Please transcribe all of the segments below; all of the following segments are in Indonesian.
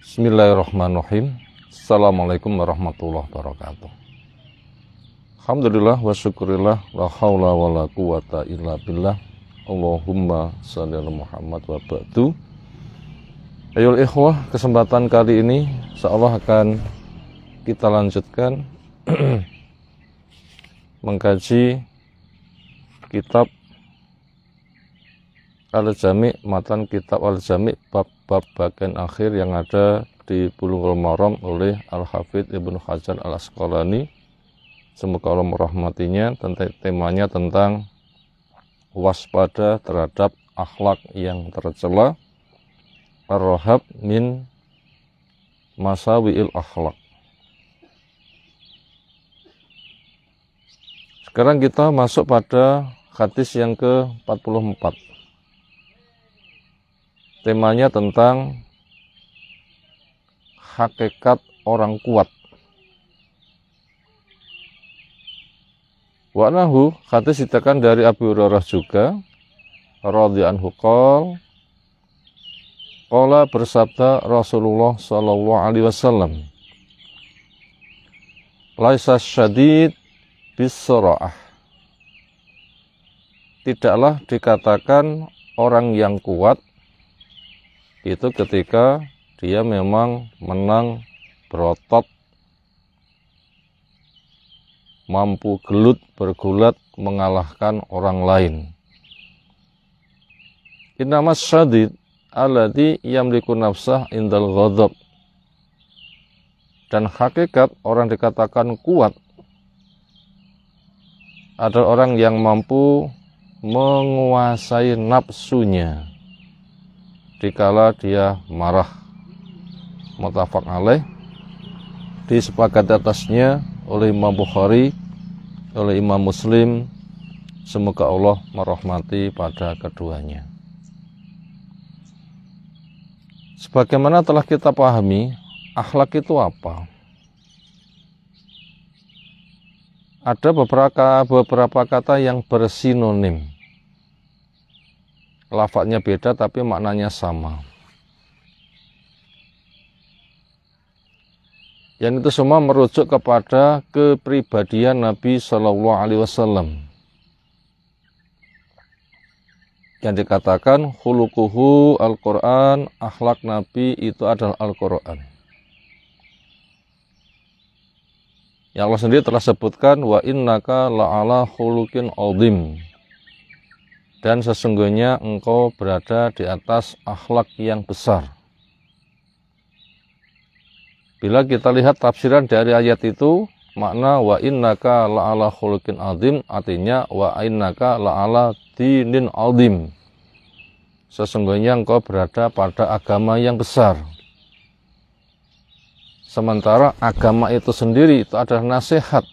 Bismillahirrahmanirrahim. Assalamualaikum warahmatullahi wabarakatuh. Alhamdulillah wa syukurillah, la haula wa la quwata illa billah. Allahumma shalli ala Muhammad wa ba'du. Ayol ikhwah, kesempatan kali ini insyaallah akan kita lanjutkan mengkaji kitab Al-Jami', matan kitab Al-Jami' bab-bab bagian akhir yang ada di Bulughul Maram oleh Al-Hafidz Ibnu Hajar Al-Asqalani. Semoga Allah merahmatinya. Temanya tentang waspada terhadap akhlak yang tercela, ar-rahab min masawi'il akhlak. Sekarang kita masuk pada hadis yang ke-44. Temanya tentang hakikat orang kuat. Wa nahu, hadis ditekan dari Abu Hurairah juga, radhiyallahu anhu qala bersabda Rasulullah sallallahu alaihi wasallam, laisa syadid bis-sura'ah. Tidaklah dikatakan orang yang kuat itu ketika dia memang menang berotot, mampu gelut bergulat mengalahkan orang lain. Innamas syadid alladzi yamliku nafsah indal ghadab. Dan hakikat orang dikatakan kuat adalah orang yang mampu menguasai nafsunya dikala dia marah. Muttafaq alaih, disepakati atasnya oleh Imam Bukhari, oleh Imam Muslim. Semoga Allah merahmati pada keduanya. Sebagaimana telah kita pahami, akhlak itu apa? Ada beberapa kata yang bersinonim. Lafadznya beda tapi maknanya sama. Yang itu semua merujuk kepada kepribadian Nabi Shallallahu Alaihi Wasallam. Yang dikatakan khuluquhu Al-Quran, akhlak Nabi itu adalah Al-Quran. Yang Allah sendiri telah sebutkan, wa innaka la'ala khuluqin azim. Dan sesungguhnya engkau berada di atas akhlak yang besar. Bila kita lihat tafsiran dari ayat itu, makna wa innaka la'ala khuluqin azim artinya wa innaka la'ala dinin azim. Sesungguhnya engkau berada pada agama yang besar. Sementara agama itu sendiri itu adalah nasihat.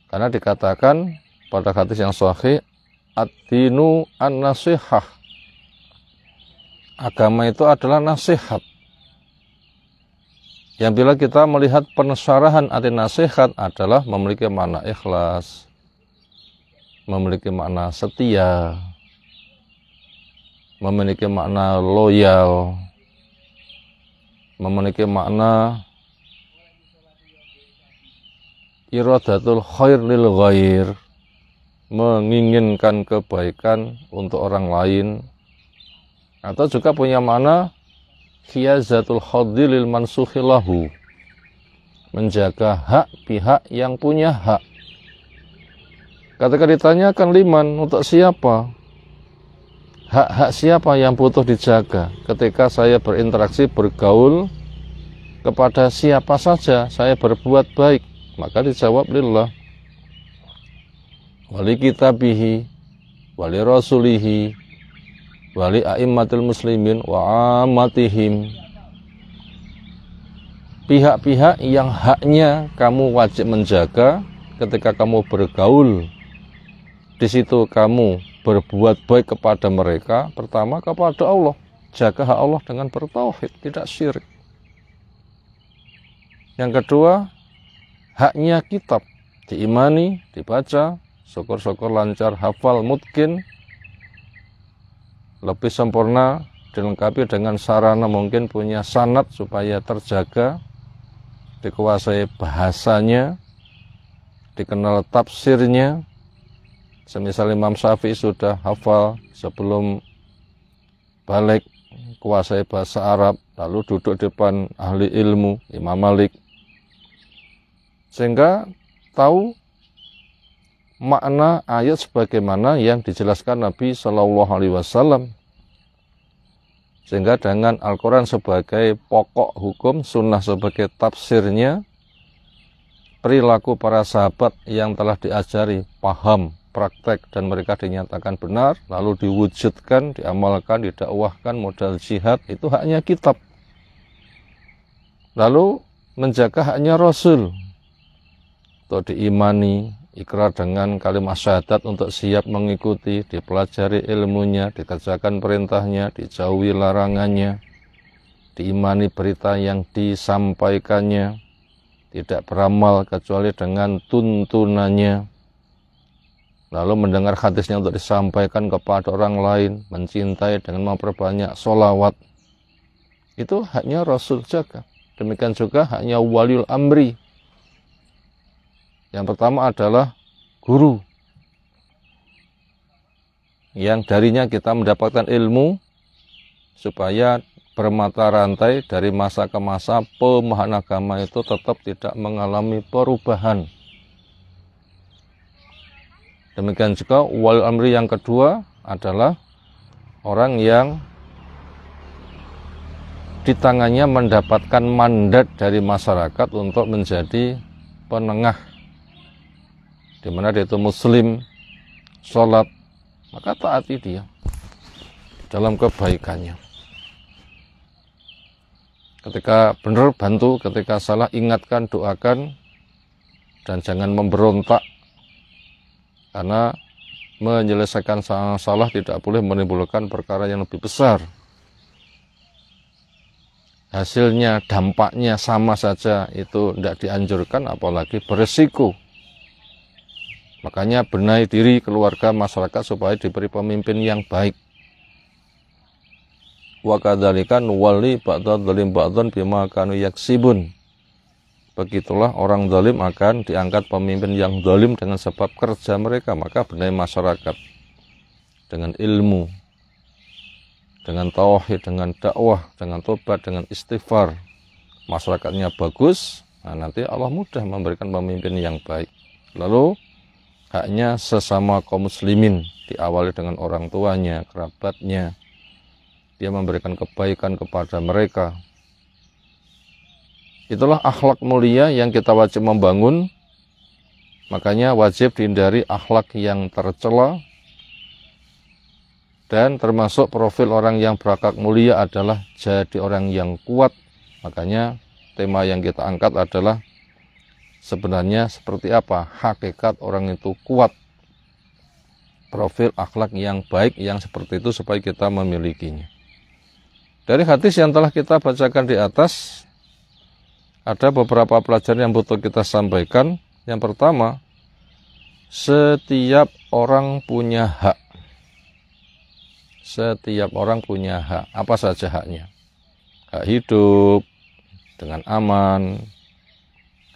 Karena dikatakan pada hadis yang sahih, ad-dinu an-nasihah. Agama itu adalah nasihat. Yang bila kita melihat pensyarahan arti nasihat adalah memiliki makna ikhlas, memiliki makna setia, memiliki makna loyal, memiliki makna iradatul khair lil ghair, menginginkan kebaikan untuk orang lain, atau juga punya makna hiyazatul khaddi lil mansukhilahu, menjaga hak pihak yang punya hak. Ketika ditanyakan liman, untuk siapa? Hak-hak siapa yang butuh dijaga? Ketika saya berinteraksi, bergaul kepada siapa saja, saya berbuat baik, maka dijawab lillah, wali kitabihi, wali rasulihi, wali a'immatil muslimin wa ammatihim. Pihak-pihak yang haknya kamu wajib menjaga ketika kamu bergaul, di situ kamu berbuat baik kepada mereka. Pertama kepada Allah, jaga hak Allah dengan bertauhid, tidak syirik. Yang kedua, haknya kitab, diimani, dibaca, syukur-syukur lancar, hafal, mungkin lebih sempurna dilengkapi dengan sarana, mungkin punya sanad supaya terjaga, dikuasai bahasanya, dikenal tafsirnya. Semisal Imam Syafi'i sudah hafal sebelum balik, kuasai bahasa Arab, lalu duduk depan ahli ilmu Imam Malik, sehingga tahu makna ayat sebagaimana yang dijelaskan Nabi Shallallahu Alaihi Wasallam. Sehingga dengan Al-Quran sebagai pokok hukum, sunnah sebagai tafsirnya, perilaku para sahabat yang telah diajari, paham, praktek, dan mereka dinyatakan benar, lalu diwujudkan, diamalkan, didakwahkan, modal jihad, itu haknya kitab. Lalu menjaga haknya Rasul, untuk diimani, ikrar dengan kalimat syahadat untuk siap mengikuti, dipelajari ilmunya, dikerjakan perintahnya, dijauhi larangannya, diimani berita yang disampaikannya, tidak beramal kecuali dengan tuntunannya, lalu mendengar hadisnya untuk disampaikan kepada orang lain, mencintai dengan memperbanyak sholawat. Itu haknya Rasul jaga. Demikian juga haknya waliul amri. Yang pertama adalah guru, yang darinya kita mendapatkan ilmu supaya bermata rantai dari masa ke masa, pemahaman agama itu tetap tidak mengalami perubahan. Demikian juga wal amri yang kedua adalah orang yang di tangannya mendapatkan mandat dari masyarakat untuk menjadi penengah, di mana dia itu muslim, sholat, maka taati dia dalam kebaikannya. Ketika benar bantu, ketika salah ingatkan, doakan, dan jangan memberontak, karena menyelesaikan salah tidak boleh menimbulkan perkara yang lebih besar. Hasilnya, dampaknya sama saja, itu tidak dianjurkan, apalagi beresiko. Makanya benahi diri keluarga masyarakat supaya diberi pemimpin yang baik. Wa kadzalika nuwalli ba'dadz zalim ba'dzan bima kanu yaksibun. Begitulah orang zalim akan diangkat pemimpin yang zalim dengan sebab kerja mereka. Maka benahi masyarakat dengan ilmu, dengan tauhid, dengan dakwah, dengan tobat, dengan istighfar. Masyarakatnya bagus, nah nanti Allah mudah memberikan pemimpin yang baik. Lalu haknya sesama kaum muslimin, diawali dengan orang tuanya, kerabatnya, dia memberikan kebaikan kepada mereka. Itulah akhlak mulia yang kita wajib membangun. Makanya wajib dihindari akhlak yang tercela, dan termasuk profil orang yang berakhlak mulia adalah jadi orang yang kuat. Makanya tema yang kita angkat adalah sebenarnya seperti apa hakikat orang itu kuat. Profil akhlak yang baik yang seperti itu supaya kita memilikinya. Dari hadis yang telah kita bacakan di atas, ada beberapa pelajaran yang butuh kita sampaikan. Yang pertama, setiap orang punya hak. Setiap orang punya hak. Apa saja haknya? Hak hidup dengan aman,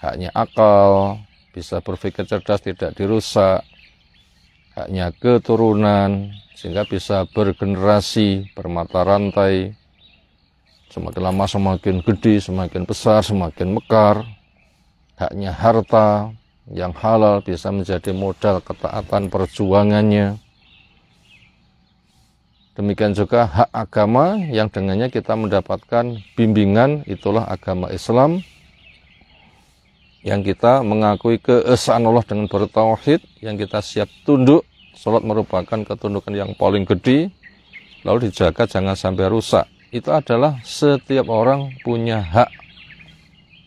haknya akal, bisa berpikir cerdas, tidak dirusak, haknya keturunan, sehingga bisa bergenerasi, bermata rantai, semakin lama semakin gede, semakin besar, semakin mekar, haknya harta yang halal, bisa menjadi modal ketaatan perjuangannya. Demikian juga hak agama yang dengannya kita mendapatkan bimbingan, itulah agama Islam, yang kita mengakui keesaan Allah dengan bertauhid, yang kita siap tunduk. Salat merupakan ketundukan yang paling gede, lalu dijaga jangan sampai rusak. Itu adalah setiap orang punya hak.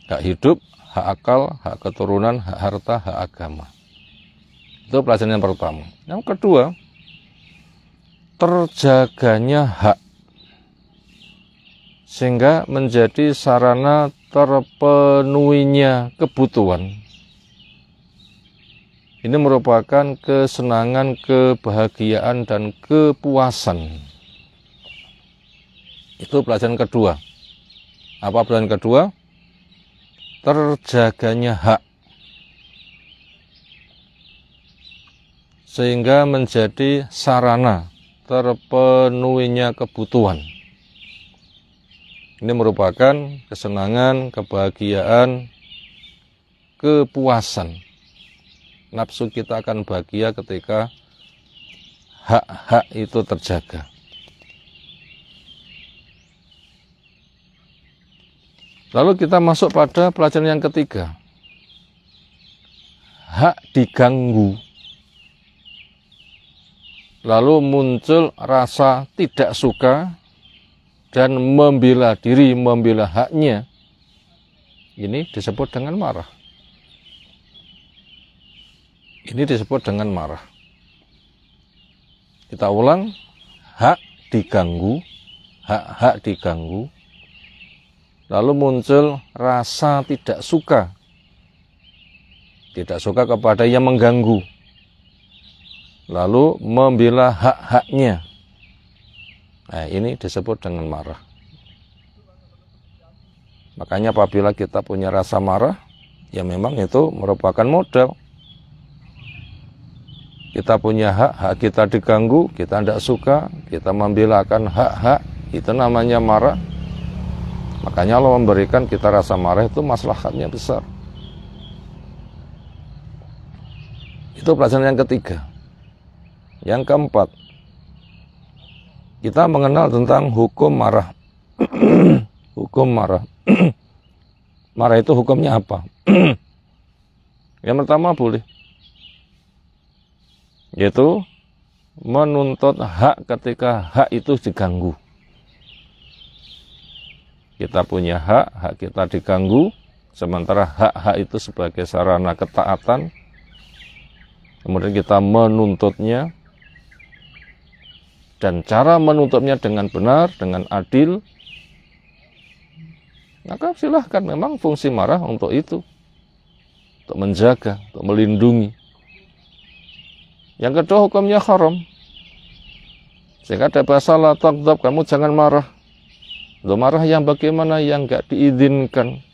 Hak hidup, hak akal, hak keturunan, hak harta, hak agama. Itu pelajaran yang pertama. Yang kedua, terjaganya hak, sehingga menjadi sarana terpenuhinya kebutuhan. Ini merupakan kesenangan, kebahagiaan, dan kepuasan. Itu pelajaran kedua. Apa pelajaran kedua? Terjaganya hak. Sehingga menjadi sarana terpenuhinya kebutuhan. Ini merupakan kesenangan, kebahagiaan, kepuasan. Nafsu kita akan bahagia ketika hak-hak itu terjaga. Lalu kita masuk pada pelajaran yang ketiga. Hak diganggu. Lalu muncul rasa tidak suka dan membela diri, membela haknya. Ini disebut dengan marah. Ini disebut dengan marah. Kita ulang, hak diganggu, hak-hak diganggu. Lalu muncul rasa tidak suka. Tidak suka kepada yang mengganggu. Lalu membela hak-haknya. Nah, ini disebut dengan marah. Makanya apabila kita punya rasa marah, ya memang itu merupakan modal. Kita punya hak, hak kita diganggu, kita tidak suka, kita membela akan hak-hak, itu namanya marah. Makanya Allah memberikan kita rasa marah itu maslahatnya besar. Itu pelajaran yang ketiga. Yang keempat, kita mengenal tentang hukum marah. Hukum marah. Marah itu hukumnya apa? Yang pertama boleh, yaitu menuntut hak ketika hak itu diganggu. Kita punya hak, hak kita diganggu, sementara hak-hak itu sebagai sarana ketaatan, kemudian kita menuntutnya, dan cara menuntutnya dengan benar, dengan adil, maka silahkan, memang fungsi marah untuk itu, untuk menjaga, untuk melindungi. Yang kedua, hukumnya haram. Sehingga ada bahasa la taghdab, kamu jangan marah. Loh, marah yang bagaimana? Yang enggak diizinkan,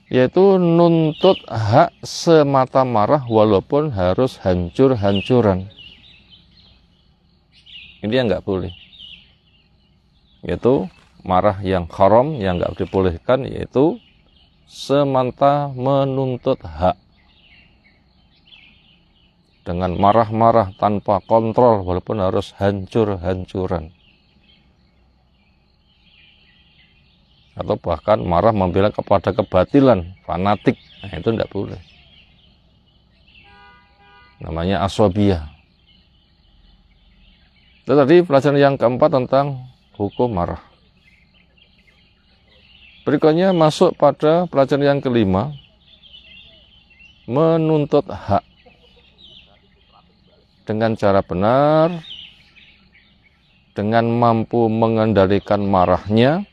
yaitu nuntut hak semata marah walaupun harus hancur-hancuran. Ini yang enggak boleh. Yaitu marah yang haram, yang enggak dibolehkan, yaitu semata menuntut hak. Dengan marah-marah tanpa kontrol walaupun harus hancur-hancuran. Atau bahkan marah membela kepada kebatilan, fanatik. Nah, itu tidak boleh. Namanya aswabiyah. Itu tadi pelajaran yang keempat tentang hukum marah. Berikutnya masuk pada pelajaran yang kelima, menuntut hak dengan cara benar, dengan mampu mengendalikan marahnya.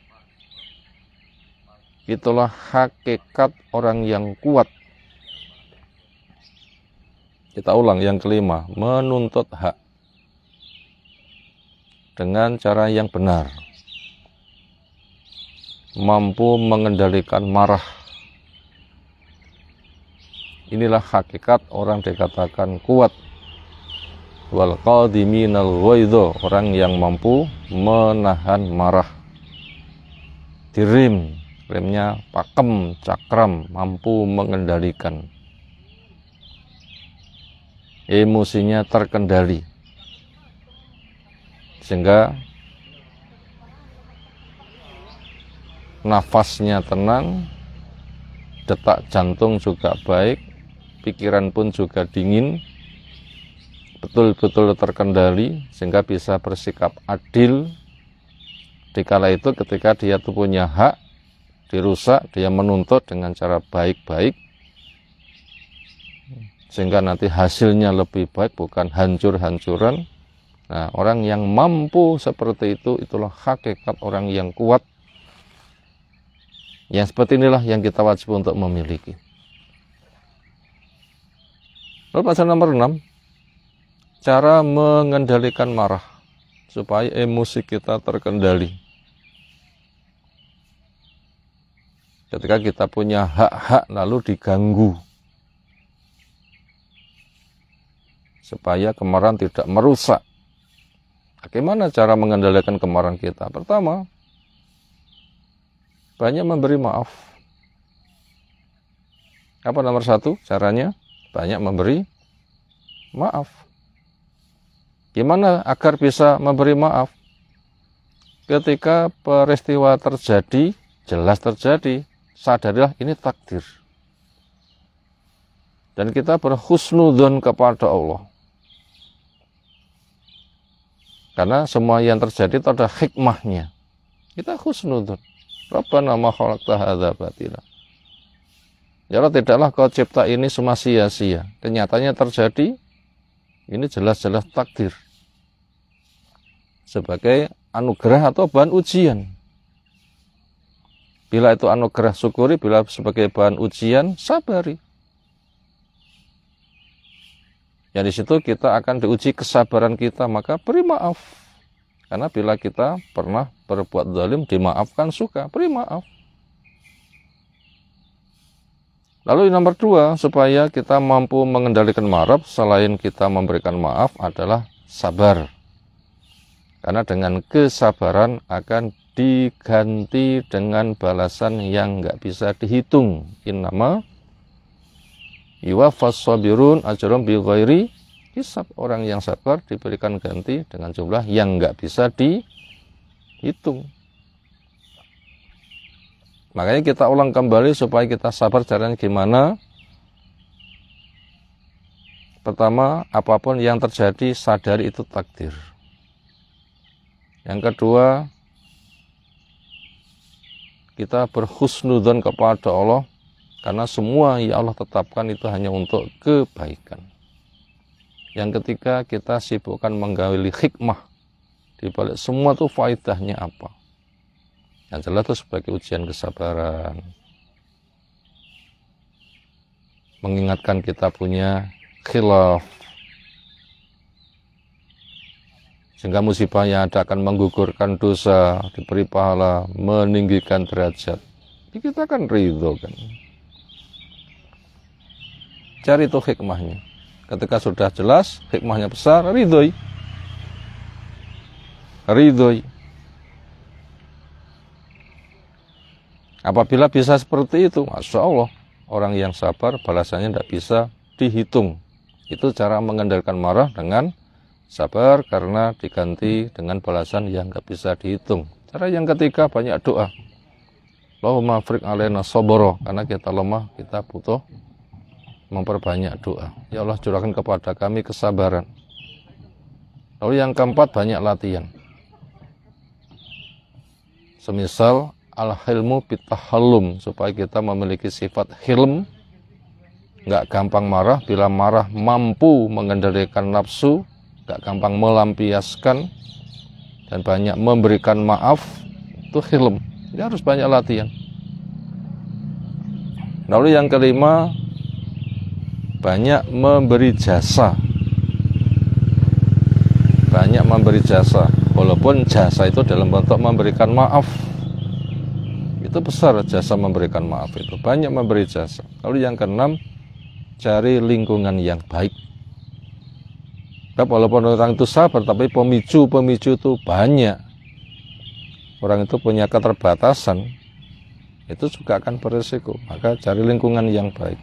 Itulah hakikat orang yang kuat. Kita ulang yang kelima, menuntut hak dengan cara yang benar, mampu mengendalikan marah. Inilah hakikat orang dikatakan kuat. Wal qadiminal ghaidha, orang yang mampu menahan marah. Dirim, remnya pakem, cakram, mampu mengendalikan. Emosinya terkendali. Sehingga nafasnya tenang, detak jantung juga baik, pikiran pun juga dingin, betul-betul terkendali, sehingga bisa bersikap adil. Dikala itu ketika dia tuh punya hak, dirusak, dia menuntut dengan cara baik-baik, sehingga nanti hasilnya lebih baik, bukan hancur-hancuran. Nah, orang yang mampu seperti itu, itulah hakikat orang yang kuat. Yang seperti inilah yang kita wajib untuk memiliki. Lalu pasal nomor 6, cara mengendalikan marah. supaya emosi kita terkendali. Ketika kita punya hak-hak lalu diganggu, supaya kemarahan tidak merusak. Bagaimana cara mengendalikan kemarahan kita? Pertama, banyak memberi maaf. Apa nomor satu caranya? Banyak memberi maaf. Gimana agar bisa memberi maaf? Ketika peristiwa terjadi, jelas terjadi, sadarilah ini takdir. Dan kita berhusnudzon kepada Allah. Karena semua yang terjadi itu ada hikmahnya. Kita husnudzon. Rabbana ma khalaqta hadza batila. Ya Allah, tidaklah kau cipta ini semua sia-sia. Kenyataannya terjadi, ini jelas-jelas takdir. Sebagai anugerah atau bahan ujian. Bila itu anugerah, syukuri. Bila sebagai bahan ujian, sabari. Ya di situ kita akan diuji kesabaran kita, maka beri maaf. Karena bila kita pernah berbuat zalim, dimaafkan suka, beri maaf. Lalu nomor dua, supaya kita mampu mengendalikan marah, selain kita memberikan maaf adalah sabar. Karena dengan kesabaran akan diganti dengan balasan yang nggak bisa dihitung. Innama yuwaffas sabirun ajrum bighairi hisab. Orang yang sabar diberikan ganti dengan jumlah yang nggak bisa dihitung. Makanya kita ulang kembali supaya kita sabar. Caranya gimana? Pertama, apapun yang terjadi sadari itu takdir. Yang kedua, kita berhusnudzon kepada Allah. Karena semua yang Allah tetapkan itu hanya untuk kebaikan. Yang ketiga, kita sibukkan menggali hikmah. Di balik semua itu faedahnya apa. Yang jelas itu sebagai ujian kesabaran. Mengingatkan kita punya khilaf. Sehingga musibah yang ada akan menggugurkan dosa, diberi pahala, meninggikan derajat. Jadi kita kan ridho kan. Cari itu hikmahnya. Ketika sudah jelas, hikmahnya besar, ridhoi. Ridhoi. Apabila bisa seperti itu, Masya Allah, orang yang sabar balasannya tidak bisa dihitung. Itu cara mengendalikan marah dengan sabar karena diganti dengan balasan yang tidak bisa dihitung. Cara yang ketiga, banyak doa. Allahumma afriq alaina sabra. Karena kita lemah, kita butuh memperbanyak doa. Ya Allah, curahkan kepada kami kesabaran. Lalu yang keempat, banyak latihan. Semisal al-hilmu bitahallum, supaya kita memiliki sifat hilm, nggak gampang marah. Bila marah mampu mengendalikan nafsu, nggak gampang melampiaskan, dan banyak memberikan maaf. Itu hilm. Ini harus banyak latihan. Lalu yang kelima, banyak memberi jasa. Banyak memberi jasa. Walaupun jasa itu dalam bentuk memberikan maaf. Itu besar jasa memberikan maaf itu. Banyak memberi jasa. Lalu yang keenam, cari lingkungan yang baik. Walaupun orang itu sabar, tapi pemicu-pemicu itu banyak. Orang itu punya keterbatasan. Itu juga akan berisiko. Maka cari lingkungan yang baik.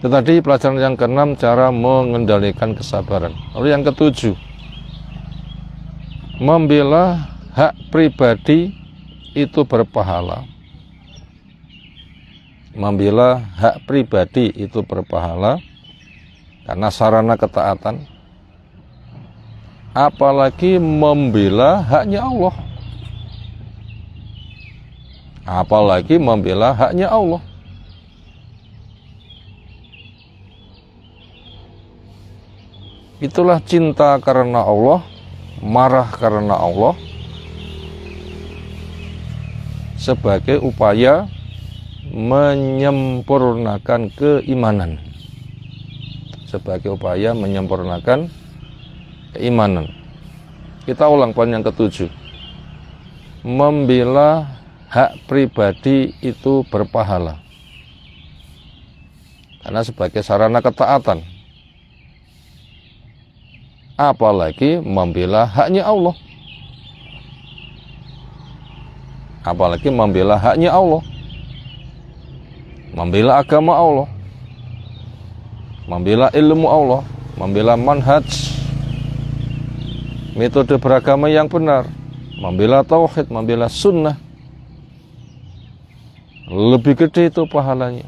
Itu tadi pelajaran yang keenam, cara mengendalikan kesabaran. Lalu yang ketujuh, membela hak pribadi itu berpahala. Membela hak pribadi itu berpahala karena sarana ketaatan. Apalagi membela haknya Allah. Apalagi membela haknya Allah. Itulah cinta karena Allah, marah karena Allah, sebagai upaya menyempurnakan keimanan. Sebagai upaya menyempurnakan keimanan. Kita ulang poin yang ketujuh. Membela hak pribadi itu berpahala. Karena sebagai sarana ketaatan. Apalagi membela haknya Allah. Apalagi membela haknya Allah. Membela agama Allah. Membela ilmu Allah. Membela manhaj, metode beragama yang benar. Membela tauhid, membela sunnah. Lebih gede itu pahalanya.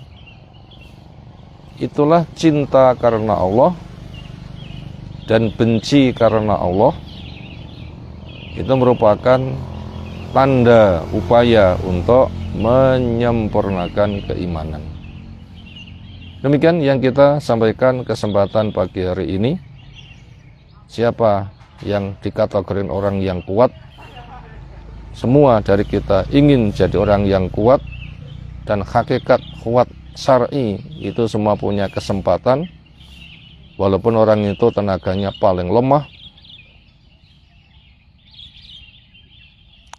Itulah cinta karena Allah dan benci karena Allah. Itu merupakan tanda upaya untuk menyempurnakan keimanan. Demikian yang kita sampaikan kesempatan pagi hari ini. Siapa yang dikategorin orang yang kuat? Semua dari kita ingin jadi orang yang kuat, dan hakikat kuat syar'i itu semua punya kesempatan. Walaupun orang itu tenaganya paling lemah,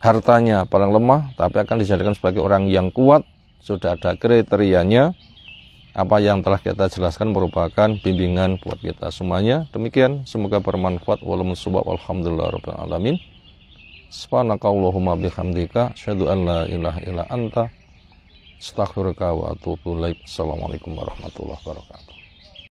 hartanya paling lemah, tapi akan dijadikan sebagai orang yang kuat. Sudah ada kriterianya. Apa yang telah kita jelaskan merupakan bimbingan buat kita semuanya. Demikian, semoga bermanfaat. Walhamdulillahirabbil alamin. Subhanakallahumma bihamdika asyhadu an la ilaha illa anta astaghfiruka wa atubu ilaik. Assalamualaikum warahmatullahi wabarakatuh.